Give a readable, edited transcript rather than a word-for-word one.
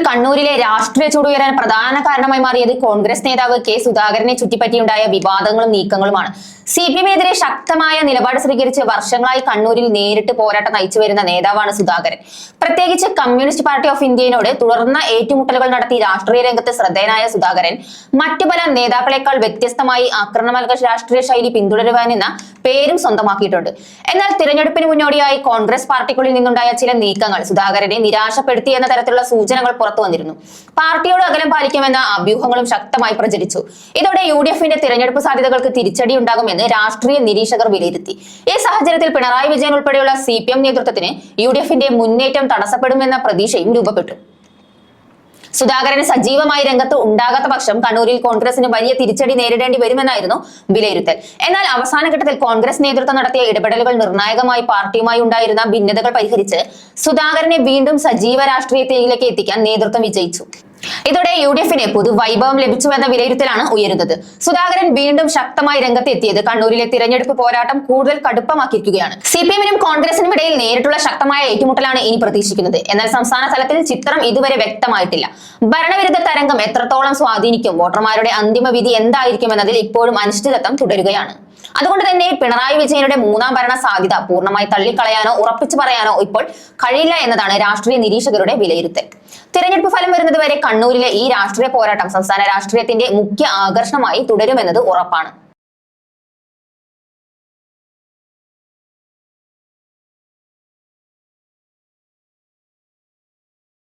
കണ്ണൂരിലെ രാഷ്ട്രീയ ചൂടുയരാൻ പ്രധാന കാരണമായി മാറിയത് കോൺഗ്രസ് നേതാവ് കെ സുധാകരനെ ചുറ്റിപ്പറ്റിയുണ്ടായ വിവാദങ്ങളും നീക്കങ്ങളുമാണ്. CPM-എതിരെ ശക്തമായ നിലപാട് സ്വീകരിച്ച് വർഷങ്ങളായി കണ്ണൂരിൽ നേരിട്ട് പോരാട്ടം നയിച്ചു വരുന്ന നേതാവാണ് സുധാകരൻ. പ്രത്യേകിച്ച് കമ്മ്യൂണിസ്റ്റ് പാർട്ടി ഓഫ് ഇന്ത്യയോട് തുടർന്ന ഏറ്റുമുട്ടലുകൾ നടത്തി രാഷ്ട്രീയ രംഗത്ത് ശ്രദ്ധേയനായ സുധാകരൻ മറ്റു പല നേതാക്കളെക്കാൾ വ്യത്യസ്തമായി ആക്രമണമൽക രാഷ്ട്രീയ ശൈലി പിന്തുടരുവാനെന്ന പേരും സ്വന്തമാക്കിയിട്ടുണ്ട്. എന്നാൽ തിരഞ്ഞെടുപ്പിന് മുന്നോടിയായി കോൺഗ്രസ് പാർട്ടിക്കുള്ളിൽ നിന്നുണ്ടായ ചില നീക്കങ്ങൾ സുധാകരനെ നിരാശപ്പെടുത്തി എന്ന തരത്തിലുള്ള സൂചനകൾ പുറത്തു വന്നിരുന്നു. പാർട്ടിയോട് അകലം പാലിക്കുമെന്ന അഭ്യൂഹങ്ങളും ശക്തമായി പ്രചരിച്ചു. ഇതോടെ UDF-ന്റെ തിരഞ്ഞെടുപ്പ് സാധ്യതകൾക്ക് തിരിച്ചടി ഉണ്ടാകുമെന്ന് രാഷ്ട്രീയ നിരീക്ഷകർ വിലയിരുത്തി. ഈ സാഹചര്യത്തിൽ പിണറായി വിജയൻ ഉൾപ്പെടെയുള്ള CPM നേതൃത്വത്തിന് UDF-ന്റെ മുന്നേറ്റം തടസ്സപ്പെടുമെന്ന പ്രതീക്ഷയും രൂപപ്പെട്ടു. സുധാകരൻ സജീവമായി രംഗത്ത് ഉണ്ടാകാത്ത പക്ഷം കണ്ണൂരിൽ കോൺഗ്രസിന് വലിയ തിരിച്ചടി നേരിടേണ്ടി വരുമെന്നായിരുന്നു വിലയിരുത്തൽ. എന്നാൽ അവസാന ഘട്ടത്തിൽ കോൺഗ്രസ് നേതൃത്വം നടത്തിയ ഇടപെടലുകൾ നിർണായകമായി പാർട്ടിയുമായി ഉണ്ടായിരുന്ന ഭിന്നതകൾ പരിഹരിച്ച് സുധാകരനെ വീണ്ടും സജീവ രാഷ്ട്രീയത്തിലേക്ക് എത്തിക്കാൻ നേതൃത്വം വിജയിച്ചു. ഇതോടെ UDF-ന് പുതുവൈഭവം ലഭിച്ചുവെന്ന വിലയിരുത്തലാണ് ഉയരുന്നത്. സുധാകരൻ വീണ്ടും ശക്തമായി രംഗത്ത് എത്തിയത് കണ്ണൂരിലെ തിരഞ്ഞെടുപ്പ് പോരാട്ടം കൂടുതൽ കടുപ്പമാക്കിയിരിക്കുകയാണ്. CPM-നും കോൺഗ്രസിനും ഇടയിൽ നേരിട്ടുള്ള ശക്തമായ ഏറ്റുമുട്ടലാണ് ഇനി പ്രതീക്ഷിക്കുന്നത്. എന്നാൽ സംസ്ഥാന തലത്തിൽ ചിത്രം ഇതുവരെ വ്യക്തമായിട്ടില്ല. ഭരണവിരുദ്ധ തരംഗം എത്രത്തോളം സ്വാധീനിക്കും, വോട്ടർമാരുടെ അന്തിമ വിധി എന്തായിരിക്കും എന്നതിൽ ഇപ്പോഴും അനിശ്ചിതത്വം തുടരുകയാണ്. അതുകൊണ്ട് തന്നെ പിണറായി വിജയനുടെ മൂന്നാം ഭരണ സാധ്യത പൂർണ്ണമായി തള്ളിക്കളയാനോ ഉറപ്പിച്ചു പറയാനോ ഇപ്പോൾ കഴിയില്ല എന്നതാണ് രാഷ്ട്രീയ നിരീക്ഷകരുടെ വിലയിരുത്തൽ. തിരഞ്ഞെടുപ്പ് ഫലം വരുന്നതുവരെ കണ്ണൂരിലെ ഈ രാഷ്ട്രീയ പോരാട്ടം സംസ്ഥാന രാഷ്ട്രീയത്തിന്റെ മുഖ്യ ആകർഷണമായി തുടരുമെന്നത് ഉറപ്പാണ്.